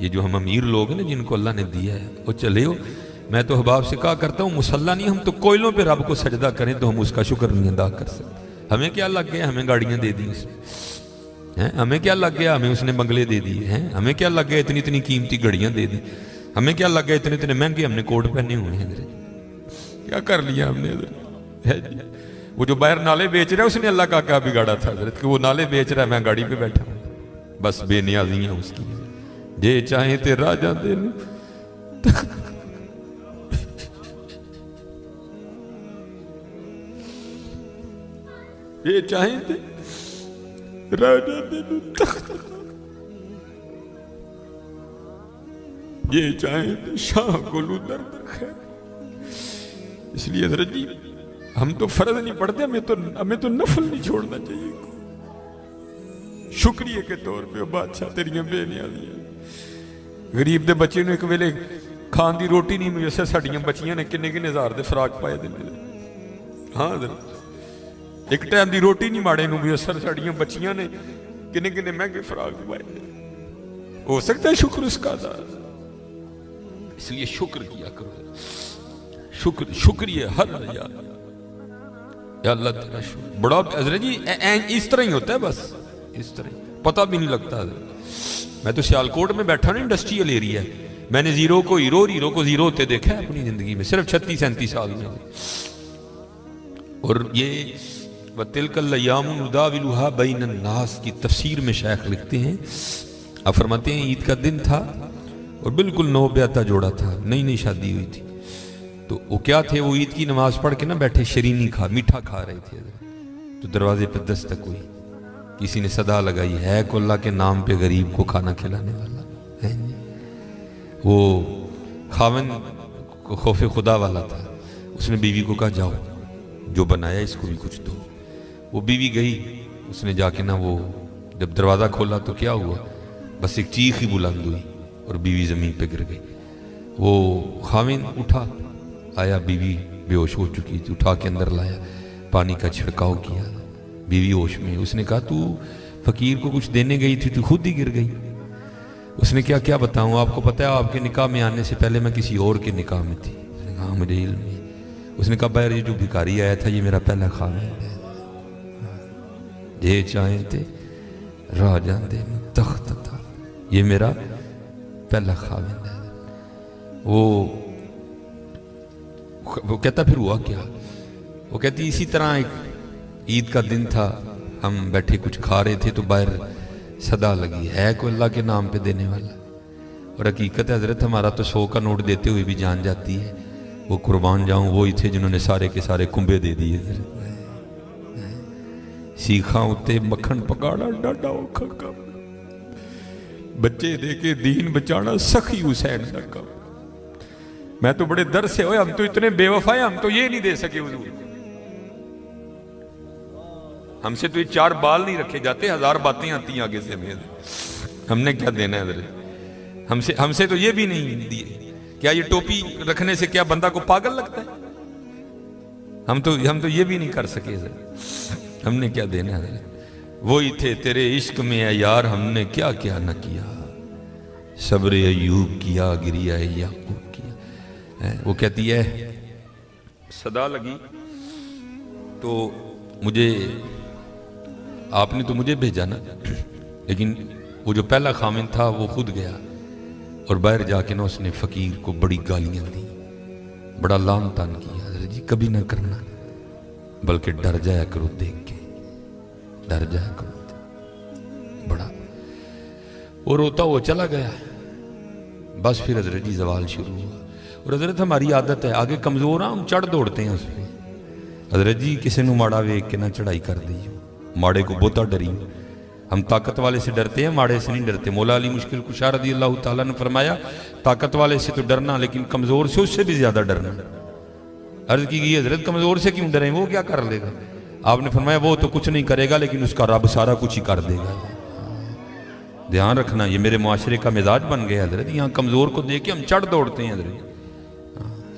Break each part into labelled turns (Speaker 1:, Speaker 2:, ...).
Speaker 1: ये जो हम अमीर लोग हैं ना जिनको अल्लाह ने दिया है, वो चले हो। मैं तो अहबाब से कहा करता हूँ मुसल्ला नहीं, हम तो कोयलों पे रब को सजदा करें तो हम उसका शुक्र नहीं अदा कर सकते। हमें क्या लग गया, हमें गाड़ियाँ दे दी हैं, हमें क्या लग गया, हमें उसने बंगले दे दिए हैं, हमें क्या लग गया इतनी इतनी कीमती घड़ियाँ दे दी, हमें क्या लग गया इतने इतने महंगे हमने कोट पहने हुए हैं। क्या कर लिया हमने इधर। वो जो बाहर नाले बेच रहा है उसने अल्लाह का क्या बिगाड़ा था हजरत कि वो नाले बेच रहा है, मैं गाड़ी पे बैठा हूँ। बस बेनियाजी है उसकी, जे चाहे ते राजा दे ये चाहे ते राजा दे तख्त, ये चाहे ते शाह गुलू दर्द खैर। इसलिए हजरत जी हम तो फर्ज नहीं पढ़ते, हमें तो नफल नहीं छोड़ना चाहिए। शुक्रिया के तौर पे बादशाह तेरियां बेनियाजियां। गरीब दे बच्चे ने एक वेले खान दी रोटी नहीं मिली, साड़ियां बच्चियां ने किन्ने किन्ने हजार दे फराक पाए दे। हाँ एक टाइम दी रोटी नहीं माड़े नूं मुयसर, साड़ियां बच्चियां ने किन्ने किन्ने महंगे फराक पाए। हो सकता है शुक्र उसका अदा, इसलिए शुक्र किया करो। शुक्रिया हर या अल्लाह तेरा शुक्र बड़ा। हजरत जी इस तरह ही होता है, बस इस तरह पता भी नहीं लगता। मैं तो सियालकोट में बैठा ना, इंडस्ट्रियल एरिया है, मैंने जीरो को हीरो और हीरो को जीरो होते देखा है अपनी जिंदगी में, सिर्फ 36-37 साल में। और ये वतिलकल्लयामुनुदाविलुहा बैनन्नास की तफसीर में शेख लिखते हैं, अब फरमाते हैं ईद का दिन था और बिल्कुल नौब्याता जोड़ा था, नई नई शादी हुई थी। तो वो क्या थे, वो ईद की नमाज पढ़ के ना बैठे शरीनी मीठा खा रहे थे। तो दरवाजे पर दस्तक हुई, किसी ने सदा लगाई, है को अल्लाह के नाम पे गरीब को खाना खिलाने वाला है। वो खावन को खौफ खुदा वाला था, उसने बीवी को कहा जाओ जो बनाया इसको भी कुछ दो। वो बीवी गई, उसने जाके ना वो जब दरवाज़ा खोला तो क्या हुआ, बस एक चीख ही बुलंद हुई और बीवी ज़मीन पे गिर गई। वो खाविन उठा, आया, बीवी बेहोश हो चुकी थी, उठा के अंदर लाया, पानी का छिड़काव किया, बीवी होश में। उसने कहा तू फकीर को कुछ देने गई थी, तू खुद ही गिर गई। उसने क्या क्या बताऊं, आपको पता है आपके निकाह में आने से पहले मैं किसी और के निकाह में थी। उसने कहा मुझे इल्म है। उसने कहा बैर ये जो भिखारी आया था ये मेरा पहला खामिन है, जे चाहे थे राजा दे तख्त था, ये मेरा पहला खामिन है। वो कहता फिर हुआ क्या, वो कहती इसी तरह एक ईद का दिन था, हम बैठे कुछ खा रहे थे तो बाहर सदा लगी, है कोई अल्लाह के नाम पे देने वाला। और हकीकत है हजरत हमारा तो 100 का नोट देते हुए भी जान जाती है, वो कुर्बान जाऊं वो ही थे जिन्होंने सारे के सारे कुंबे दे दिए। सीखा उते मक्खन पकाना डाडा औखा काम, बच्चे दे के दीन बचाना सखी हुसैन का काम। मैं तो बड़े दर्द से, हम तो इतने बेवफाए, हम तो ये नहीं दे सके हुजूर, हमसे तो ये 4 बाल नहीं रखे जाते, 1000 बातें आती हैं आगे से हमें, हमने क्या देना है। हमसे तो ये भी नहीं दिए। क्या ये टोपी रखने से क्या बंदा को पागल लगता है? हम तो ये भी नहीं कर सके, हमने क्या देना है। वो ही थे तेरे इश्क में है यार, हमने क्या क्या न किया, सब्र अयूब किया, गिरिया याकूब किया। वो कहती है सदा लगी तो मुझे, आपने तो मुझे भेजा ना, लेकिन वो जो पहला खामिन था वो खुद गया और बाहर जाके ना उसने फकीर को बड़ी गालियां दी, बड़ा लान तान किया। हज़रत जी कभी ना करना, बल्कि डर जाया करो देख के, डर जाया करो बड़ा। वो रोता वो चला गया, बस फिर हज़रत जी जवाल शुरू हुआ। और हज़रत हमारी आदत है, आगे कमज़ोर हम चढ़ दौड़ते हैं उस पर। हज़रत जी किसी को माड़ा वेख के ना चढ़ाई कर दी, माड़े को बहुता डरी। हम ताकत वाले से डरते हैं, माड़े से नहीं डरते। मौला अली मुश्किल कुशा रज़ी अल्लाह ताला ने फरमाया ताकत वाले से तो डरना, लेकिन कमज़ोर से उससे भी ज़्यादा डरना। अर्ज़ की गई हज़रत कमज़ोर से क्यों डरें, वो क्या कर लेगा? आपने फरमाया वो तो कुछ नहीं करेगा, लेकिन उसका रब सारा कुछ ही कर देगा। ध्यान रखना, ये मेरे मुआशरे का मिजाज बन गया हज़रत। यहाँ कमज़ोर को देख के हम चढ़ दौड़ते हैं हज़रत,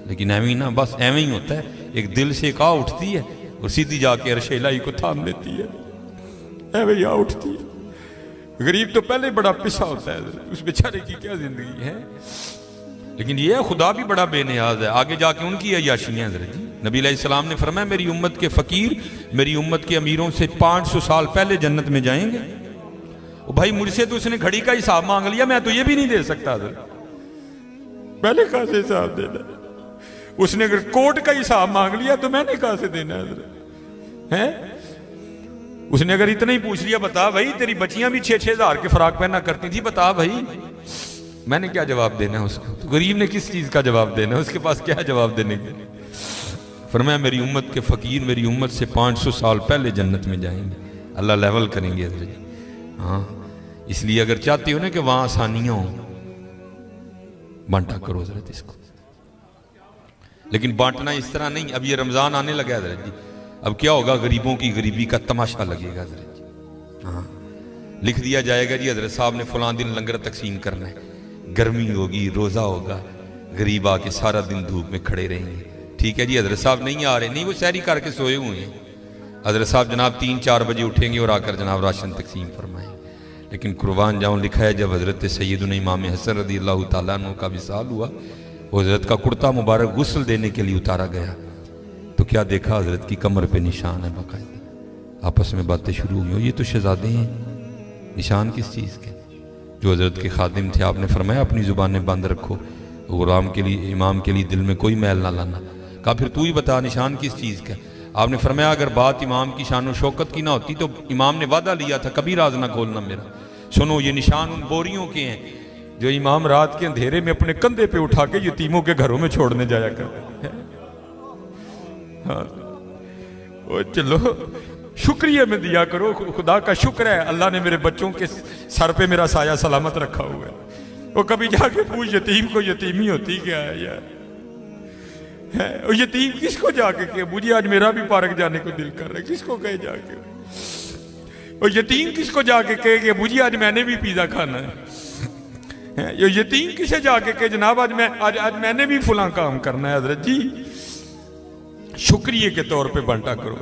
Speaker 1: लेकिन एवं ना, बस एवं ही होता है। एक दिल से एक आ उठती है और सीधी जाके अर्श इलाही को थाम लेती है, एवं ही आ उठती है। गरीब तो पहले बड़ा पिसा होता है, उस बेचारे की क्या जिंदगी है। लेकिन ये है खुदा भी बड़ा बेनियाज है। आगे जाके उनकी अय्याशियां हज़रत जी, नबी अलैहिस्सलाम ने फरमाया मेरी उम्मत के फ़कीर मेरी उम्मत के अमीरों से 500 साल पहले जन्नत में जाएंगे। भाई मुझसे तो उसने घड़ी का हिसाब मांग लिया, मैं तो ये भी नहीं दे सकता हज़रत, पहले कहाँ से हिसाब देना। उसने अगर कोट का हिसाब मांग लिया तो मैंने कहाँ से देना है। उसने अगर इतना ही पूछ लिया बता भाई तेरी बच्चियां भी 6-6 हज़ार के फराक पहना करती थी, बता भाई, मैंने क्या जवाब देना है उसको। तो गरीब ने किस चीज का जवाब देना है, उसके पास क्या जवाब देने के। फरमाया मेरी उम्मत के फकीर मेरी उम्मत से 500 साल पहले जन्नत में जाएंगे, अल्लाह लेवल करेंगे हज़रत। हाँ, इसलिए अगर चाहते हो ना कि वहां आसानियां हो, बांटा करो हज़रत इसको। लेकिन बांटना इस तरह नहीं। अब ये रमजान आने लगा है हज़रत जी, अब क्या होगा, गरीबों की गरीबी का तमाशा लगेगा हज़रत जी। हाँ, लिख दिया जाएगा जी हज़रत साहब ने फलां दिन लंगर तकसीम करना है, गर्मी होगी, रोज़ा होगा, गरीब आके सारा दिन धूप में खड़े रहेंगे। ठीक है जी, हज़रत साहब नहीं आ रहे, नहीं वो सहरी करके सोए हुए हैं। हज़रत साहब जनाब 3-4 बजे उठेंगे और आकर जनाब राशन तकसीम फरमाएंगे। लेकिन कुर्बान जाऊँ लिखा है जब हज़रत सैयदना इमाम हसन रज़ी अल्लाह तआला अन्हु का विसाल हुआ, वो हज़रत का कुर्ता मुबारक गुस्ल देने के लिए उतारा गया तो क्या देखा, हज़रत की कमर पे निशान है बाकायदा। आपस में बातें शुरू हुई, ये तो शहजादे हैं, निशान किस चीज़ के। जो हज़रत के खादिम थे आपने फरमाया अपनी ज़ुबानें बंद रखो, गुलाम के लिए इमाम के लिए दिल में कोई मैल ना लाना। कहा फिर तू ही बता निशान किस चीज़ का। आपने फरमाया अगर बात इमाम की शान व शौकत की ना होती तो इमाम ने वादा लिया था कभी राज ना खोलना मेरा। सुनो ये निशान उन बोरियों के हैं जो इमाम रात के अंधेरे में अपने कंधे पे उठा के यतीमों के घरों में छोड़ने जाया करते हैं। हाँ, ओ चलो शुक्रिया में दिया करो, खुदा का शुक्र है अल्लाह ने मेरे बच्चों के सर पे मेरा साया सलामत रखा हुआ है। वो कभी जाके पूछ यतीम को यतीमी होती क्या है यार, है वो यतीम किसको जाके कहे मुझे आज मेरा भी पार्क जाने को दिल कर रहा है, किसको कहे जाके। और यतीम किसको जाके कहे कि मुझे आज मैंने भी पिज़्ज़ा खाना है। ये यतीम किसे जाके कहे जनाब आज मैंने भी फुला काम करना है। हजरत जी शुक्रिया के तौर पे बांटा करो,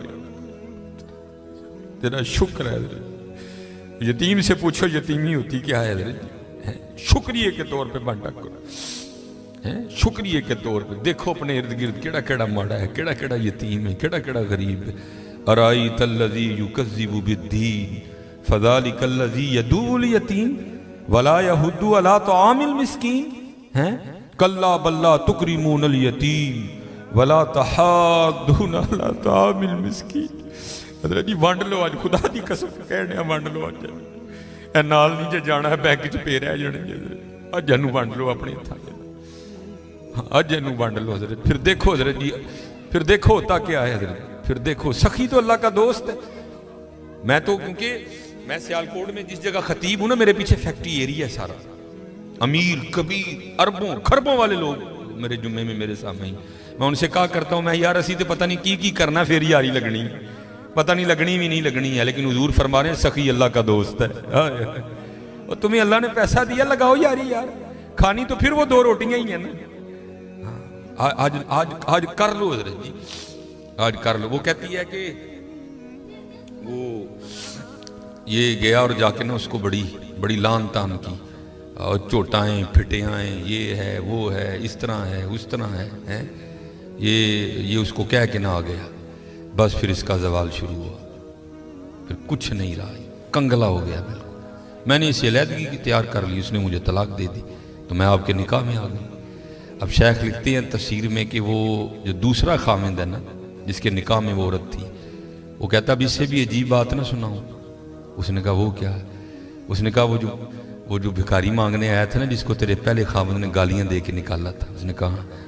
Speaker 1: तेरा शुक्र है हजरत। यतीम से पूछो यतीमी होती क्या है हजरत जी, शुक्रिया के तौर पे बांटा करो, शुक्रिया के तौर पे। देखो अपने इर्द गिर्द केड़ा केड़ा माड़ा है, केड़ा केड़ा यतीम है, केड़ा केड़ा गरीब है। अराई तल्लज़ी युकज़्ज़िबु बिद्दीन फ़ज़ालिकल्लज़ी यदूल यतीम वला यहुद्दु अला तआमिल मिस्कीन, हैं कल्ला बल्ला तुकरिमूनल यतीम वला तहाद्दूना अला तआमिल मिस्कीन। हज़रत जी वंड लो आज, खुदा दी कसम कहने वंड लो आज, ए नाल नहीं जे जाना है बैंक च पे रह जाने, अज इनू वंड लो अपने हत्थां दे, अज इनू वंड लो हज़रत। फिर देखो हज़रत जी, फिर देखो होता क्या है हज़रत, फिर देखो सखी तो अल्लाह का दोस्त है। मैं तो क्योंकि मैं सियालकोट में जिस जगह खतीब हूं ना, मेरे पीछे फैक्ट्री एरिया है सारा, अमीर कबीर अरबों खरबों वाले लोग मेरे जुम्मे में मेरे सामने ही। मैं उनसे कहा करता हूं मैं यार असी तो पता नहीं की करना, फिर यारी लगनी, पता नहीं लगनी भी नहीं लगनी है, लेकिन हुजूर फरमा रहे हैं सखी अल्लाह का दोस्त है। और तुम्हें अल्लाह ने पैसा दिया, लगाओ यारी यार, खानी तो फिर वो 2 रोटियां ही है ना। आज आज आज कर लो हज़रत जी, आज कर लो। वो कहती है कि वो ये गया और जाके ना उसको बड़ी बड़ी लान तान की, और चोटाएं फिटियाएँ, ये है वो है, इस तरह है उस तरह है, ये उसको कह के ना आ गया। बस फिर इसका जवाल शुरू हुआ, फिर कुछ नहीं रहा, कंगला हो गया बिल्कुल। मैंने इसे अलहदगी की तैयार कर ली, उसने मुझे तलाक दे दी, तो मैं आपके निकाह में आ गई। अब शेख लिखते हैं तफसीर में कि वो जो दूसरा खामिंद है ना, जिसके निकाह में वो औरत थी, वो कहता अब इससे भी अजीब बात ना सुनाऊं। उसने कहा वो क्या है? उसने कहा वो जो भिखारी मांगने आया था ना, जिसको तेरे पहले खामिंद ने गालियां दे के निकाला था,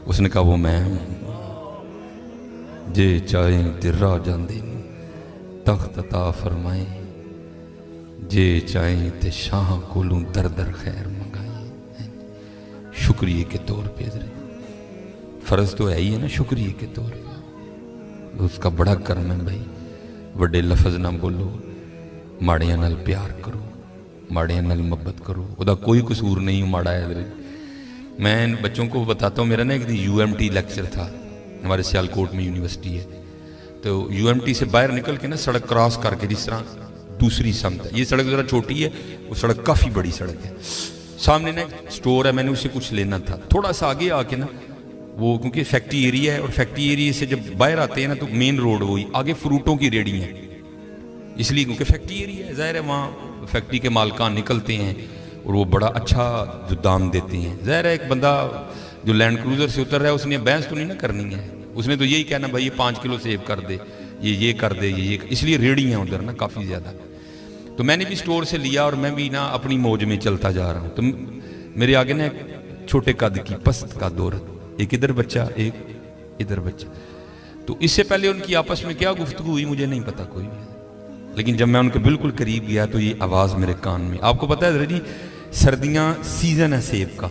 Speaker 1: उसने कहा वो मैं हूं। जे चाहे तिर्रा जांदे तख्त अता फरमाए, जे चाहे ते शाह कोलू दर दर खैर मंगाए। शुक्रिया के तौर पे फर्ज तो है ही है ना, शुक्रिया के तौर पे उसका बड़ा कर्म है भाई। वड्डे लफज ना बोलो, माड़ियां नाल प्यार करो, माड़ियां नाल मोहब्बत करो, उदा कोई कसूर नहीं माड़ा है। मैं बच्चों को बताता हूँ, मेरा ना एक दिन UMT लेक्चर था, हमारे सियालकोट में यूनिवर्सिटी है, तो UMT से बाहर निकल के ना सड़क क्रॉस करके जिस तरह दूसरी समत है। ये सड़क ज़रा छोटी है, वो सड़क काफ़ी बड़ी सड़क है। सामने ना एक स्टोर है, मैंने उससे कुछ लेना था। थोड़ा सा आगे आके ना वो, क्योंकि फैक्ट्री एरिया है और फैक्ट्री एरिया से जब बाहर आते हैं ना तो मेन रोड वही, आगे फ्रूटों की रेडी है, इसलिए क्योंकि फैक्ट्री एरिया है, ज़ाहिर है वहाँ फैक्ट्री के मालकान निकलते हैं और वो बड़ा अच्छा जो दाम देते हैं। ज़ाहिर है एक बंदा जो लैंड क्रूज़र से उतर रहा है उसने बहस तो नहीं ना करनी है, उसने तो यही कहना भाई ये 5 किलो सेब कर दे, ये कर दे, ये इसलिए रेडी हैं उधर ना काफ़ी ज़्यादा। तो मैंने भी स्टोर से लिया और मैं भी ना अपनी मौज में चलता जा रहा हूँ। तो मेरे आगे ना एक छोटे कद की पस्त का औरत, एक इधर बच्चा एक इधर बच्चा। तो इससे पहले उनकी आपस में क्या गुफ्तगू हुई मुझे नहीं पता कोई भी, लेकिन जब मैं उनके बिल्कुल करीब गया तो ये आवाज़ मेरे कान में। आपको पता है जी सर्दियाँ सीज़न है सेब का,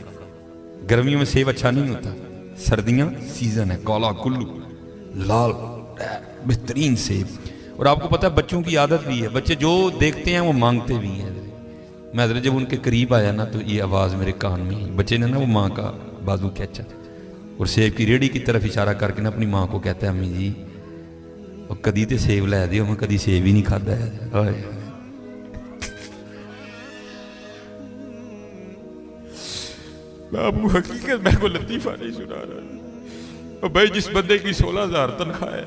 Speaker 1: गर्मियों में सेब अच्छा नहीं होता, सर्दियाँ सीज़न है, काला कुल्लू लाल बेहतरीन सेब। और आपको पता है बच्चों की आदत भी है, बच्चे जो देखते हैं वो मांगते भी हैं। मैं हजरत जब उनके करीब आया ना तो ये आवाज़ मेरे कान में आई। बच्चे ने ना वो माँ का बाजू खींचा और सेब की रेडी की तरफ इशारा करके ना अपनी माँ को कहता है अम्मी जी और कदी तो सेब लै दियो, मैं कदी सेब ही नहीं खाता है। बाबू हकीकत मेरे को लतीफ़ा नहीं सुना रहा। और भाई जिस बंदे की 16,000 तनख्वाह है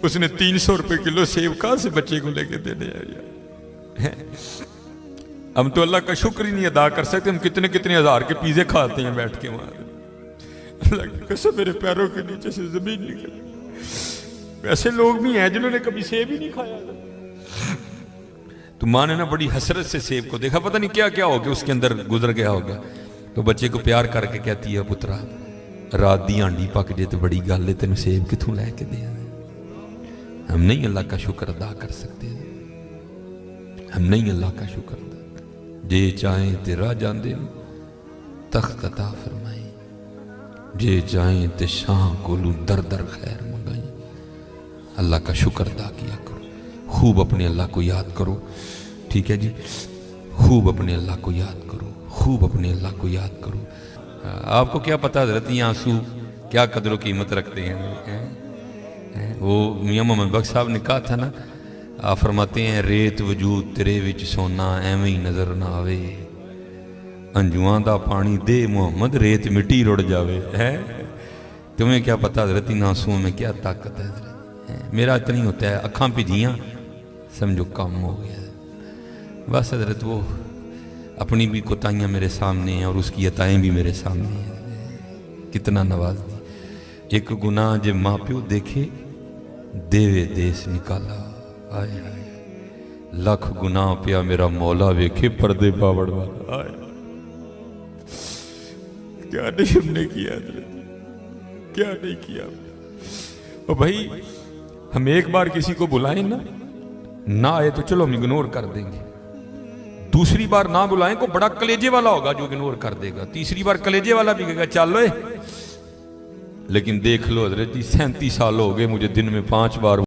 Speaker 1: उसने 300 रुपए किलो सेब कहाँ से बच्चे को लेके देने हैं? हम तो अल्लाह का शुक्र ही नहीं अदा कर सकते, हम कितने कितने हज़ार के पिज़्ज़े खाते हैं बैठ के वहाँ। अल्लाह की कसम मेरे पैरों के नीचे से ज़मीन निकल। ऐसे लोग भी हैं जिन्होंने कभी सेब ही नहीं खाया। तो माँ ने ना बड़ी हसरत से सेब को देखा, पता नहीं क्या क्या हो गया उसके अंदर गुजर गया होगा। तो बच्चे को प्यार करके कहती है पुत्रा रात दी आंडी पक जे तो बड़ी गल है, तेन सेब कितों लैके दे। हम नहीं अल्लाह का शुक्र अदा कर सकते, हम नहीं अल्लाह का शुक्र अदा। जे चाहे तेरा जाते तख्त अता फरमाए, जे चाहे ते शाह कोलू दर दर खैर मंगाई। अल्लाह का शुक्र अदा किया करो, खूब अपने अल्लाह को याद करो, ठीक है जी, खूब अपने अल्लाह को याद करो, खूब अपने अल्लाह को याद करो। आपको क्या पता हज़रत ये आंसू क्या कदर कीमत रखते हैं। वो मियाँ मोहम्मद बख्श साहब ने कहा था ना, आप फरमाते हैं रेत वजूद तेरे विच सोना एवं ही नज़र ना आवे, अंजुआं दा पानी दे मोहम्मद रेत मिट्टी रुड़ जावे। है तुम्हें क्या पता हज़रत इन आंसुओं में क्या ताकत है। मेरा इतना ही होता है, अखां भिजियाँ समझो कम हो गया बस। हज़रत वो अपनी भी कोताहियाँ मेरे सामने हैं और उसकी अताएँ भी मेरे सामने हैं, कितना नवाज दी। एक गुनाह जे माँ प्यो देखे देवे देश निकाला, आए आए लख गुनाह पिया मेरा मौला वेखे पर्दे पावड़ वाला। आए क्या नहीं हमने किया, क्या नहीं किया। और भाई हम एक बार किसी को बुलाएं ना आए तो चलो हम इग्नोर कर देंगे, दूसरी बार ना बुलाएं को बड़ा कलेजे वाला होगा जो इग्नोर कर देगा, तीसरी बार कलेजे वाला भी कहेगा चलो। लेकिन देख लो हजरत जी 37 साल हो गए मुझे दिन में 5 बार